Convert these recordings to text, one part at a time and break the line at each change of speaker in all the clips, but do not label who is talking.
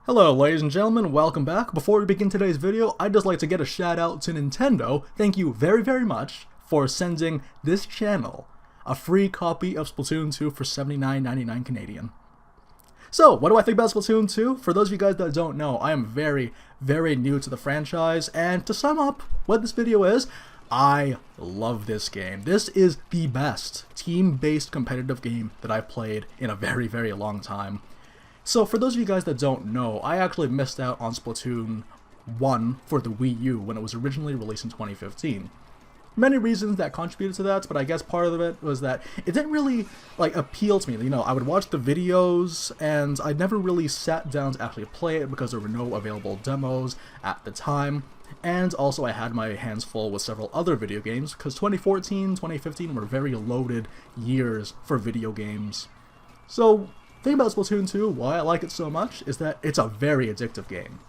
Hello ladies and gentlemen, welcome back. Before we begin today's video, I'd just like to get a shout out to Nintendo. Thank you very much for sending this channel a free copy of Splatoon 2 for $79.99 Canadian. So, what do I think about Splatoon 2? For those of you guys that don't know, I am very new to the franchise, and to sum up what this video is, I love this game. This is the best team-based competitive game that I've played in a very long time. So for those of you guys that don't know, I actually missed out on Splatoon 1 for the Wii U when it was originally released in 2015. Many reasons that contributed to that, but I guess part of it was that it didn't really appeal to me. You know, I would watch the videos and I never really sat down to actually play it because there were no available demos at the time. And also I had my hands full with several other video games because 2014, 2015 were very loaded years for video games. So the thing about Splatoon 2, why I like it so much, is that it's a very addictive game.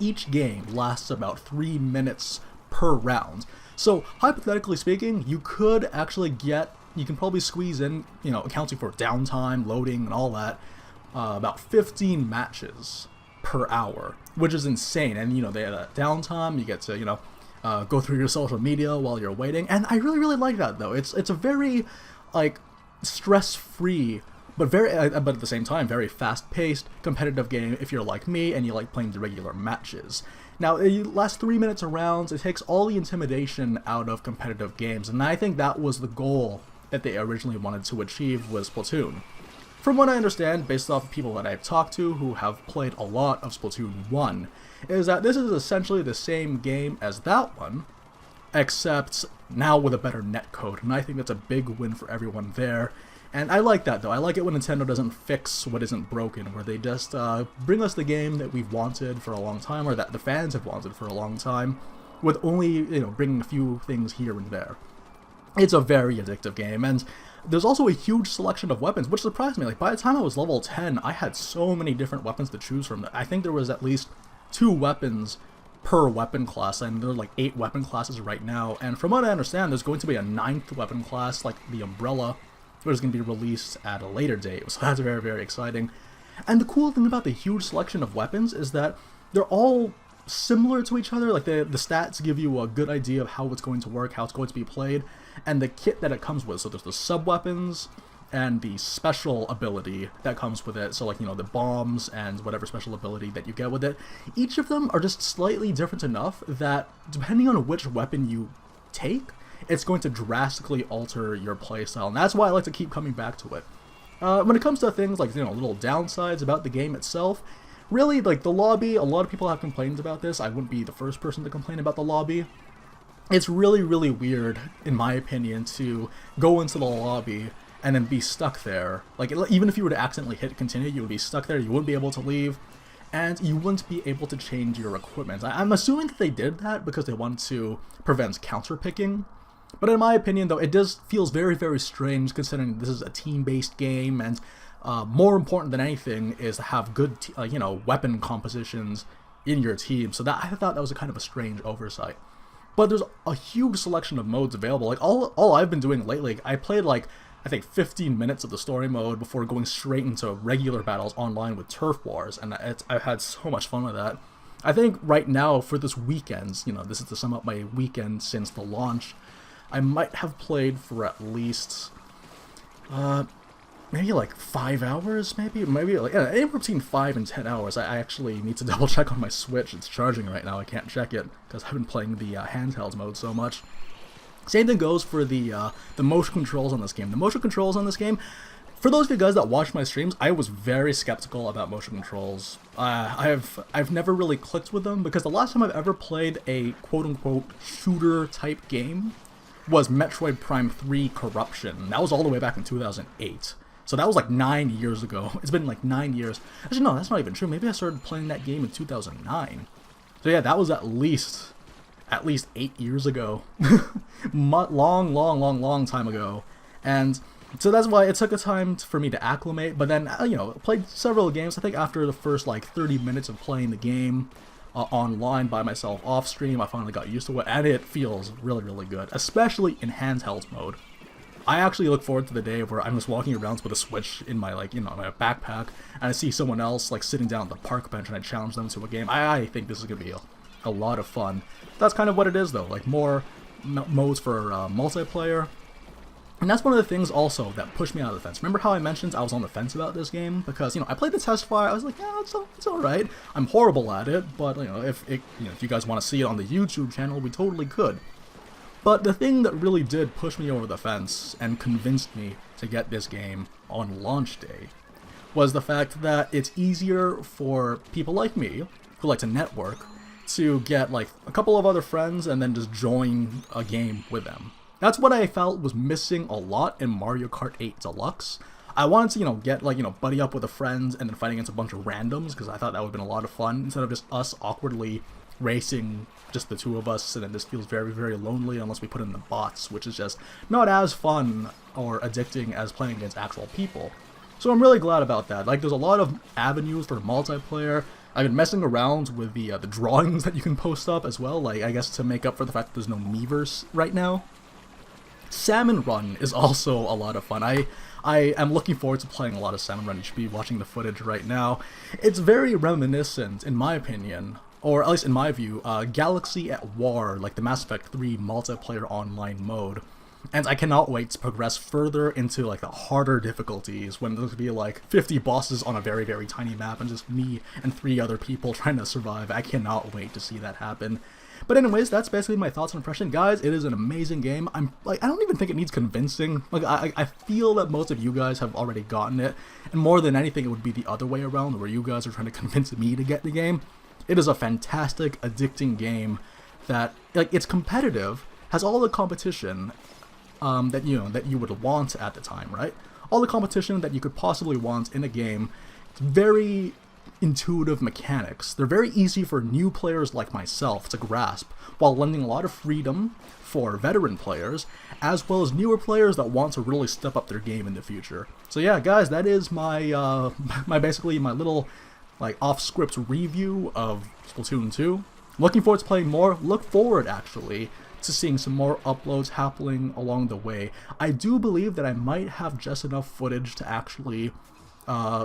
Each game lasts about 3 minutes per round. So, hypothetically speaking, you could actually you can probably squeeze in, you know, accounting for downtime, loading, and all that, about 15 matches per hour, which is insane. And, you know, they have that downtime, you get to, you know, go through your social media while you're waiting. And I really like that, though. It's a very, stress-free but at the same time, very fast-paced, competitive game if you're like me and you like playing the regular matches. Now, it lasts 3 minutes a round, it takes all the intimidation out of competitive games, and I think that was the goal that they originally wanted to achieve with Splatoon. From what I understand, based off of people that I've talked to who have played a lot of Splatoon 1, is that this is essentially the same game as that one, except now with a better netcode, and I think that's a big win for everyone there. And I like that, though. I like it when Nintendo doesn't fix what isn't broken, where they just bring us the game that we've wanted for a long time, or that the fans have wanted for a long time, with only, you know, bringing a few things here and there. It's a very addictive game, and there's also a huge selection of weapons, which surprised me. Like, by the time I was level 10, I had so many different weapons to choose from. I think there was at least 2 weapons per weapon class, and there are like 8 weapon classes right now, and from what I understand, there's going to be a 9th weapon class, like the Umbrella, which is going to be released at a later date, so that's very exciting. And the cool thing about the huge selection of weapons is that they're all similar to each other. Like, the stats give you a good idea of how it's going to work, how it's going to be played, and the kit that it comes with. So there's the sub-weapons and the special ability that comes with it, so like, you know, the bombs and whatever special ability that you get with it. Each of them are just slightly different enough that depending on which weapon you take, it's going to drastically alter your playstyle, and that's why I like to keep coming back to it. When it comes to things like, you know, little downsides about the game itself, really, like, the lobby, a lot of people have complained about this. I wouldn't be the first person to complain about the lobby. It's really weird, in my opinion, to go into the lobby and then be stuck there. Like, even if you were to accidentally hit continue, you would be stuck there, you wouldn't be able to leave, and you wouldn't be able to change your equipment. I'm assuming that they did that because they wanted to prevent counter-picking. But in my opinion, though, it feels very strange considering this is a team-based game, and more important than anything is to have good, you know, weapon compositions in your team. So that I thought that was a kind of a strange oversight. But there's a huge selection of modes available. Like, all I've been doing lately, I played like, I think 15 minutes of the story mode before going straight into regular battles online with Turf Wars, and I've had so much fun with that. I think right now for this weekend, you know, this is to sum up my weekend since the launch, I might have played for at least, maybe like 5 hours, maybe like, yeah, anywhere between 5 and 10 hours. I actually need to double check on my Switch. It's charging right now. I can't check it because I've been playing the handheld mode so much. Same thing goes for the motion controls on this game. The motion controls on this game, for those of you guys that watch my streams, I was very skeptical about motion controls. I've never really clicked with them because the last time I've ever played a quote-unquote shooter type game was Metroid Prime 3 Corruption. That was all the way back in 2008. So that was like 9 years ago. It's been like 9 years. Actually, no, that's not even true. Maybe I started playing that game in 2009. So yeah, that was at least 8 years ago. long time ago. And so that's why it took a time for me to acclimate. But then, you know, played several games. I think after the first like 30 minutes of playing the game online by myself off stream, I finally got used to it, and it feels really good, especially in handheld mode. I actually look forward to the day where I'm just walking around with a Switch in my, like, you know, my backpack, and I see someone else, like, sitting down at the park bench and I challenge them to a game. I think this is going to be a lot of fun. That's kind of what it is, though, like, more modes for multiplayer. And that's one of the things also that pushed me out of the fence. Remember how I mentioned I was on the fence about this game? Because, you know, I played the test fire, I was like, yeah, it's alright. I'm horrible at it, but, you know, if you guys want to see it on the YouTube channel, we totally could. But the thing that really did push me over the fence and convinced me to get this game on launch day was the fact that it's easier for people like me, who like to network, to get like a couple of other friends and then just join a game with them. That's what I felt was missing a lot in Mario Kart 8 Deluxe. I wanted to, you know, get like, you know, buddy up with a friend and then fight against a bunch of randoms, because I thought that would have been a lot of fun, instead of just us awkwardly racing just the two of us, and then this feels very, very lonely unless we put in the bots, which is just not as fun or addicting as playing against actual people. So I'm really glad about that. Like, there's a lot of avenues for multiplayer. I've been messing around with the drawings that you can post up as well, like, I guess to make up for the fact that there's no Miiverse right now. Salmon Run is also a lot of fun. I am looking forward to playing a lot of Salmon Run. You should be watching the footage right now. It's very reminiscent, in my opinion, or at least in my view, Galaxy at War, like the Mass Effect 3 multiplayer online mode. And I cannot wait to progress further into like the harder difficulties, when there's gonna be like 50 bosses on a very, very tiny map and just me and 3 other people trying to survive. I cannot wait to see that happen. But anyways, that's basically my thoughts and impression. Guys, it is an amazing game. I don't even think it needs convincing. Like, I feel that most of you guys have already gotten it, and more than anything, it would be the other way around, where you guys are trying to convince me to get the game. It is a fantastic, addicting game that, like, it's competitive, has all the competition that you would want at the time, right? All the competition that you could possibly want in a game. It's very intuitive mechanics. They're very easy for new players like myself to grasp, while lending a lot of freedom for veteran players, as well as newer players that want to really step up their game in the future. So yeah, guys, that is my basically my little like off-script review of Splatoon 2. Looking forward to playing more. Look forward, actually, to seeing some more uploads happening along the way. I do believe that I might have just enough footage to actually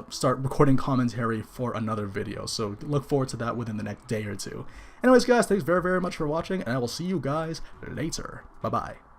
start recording commentary for another video, so look forward to that within the next day or two. Anyways, guys, thanks very, very much for watching, and I will see you guys later. Bye-bye.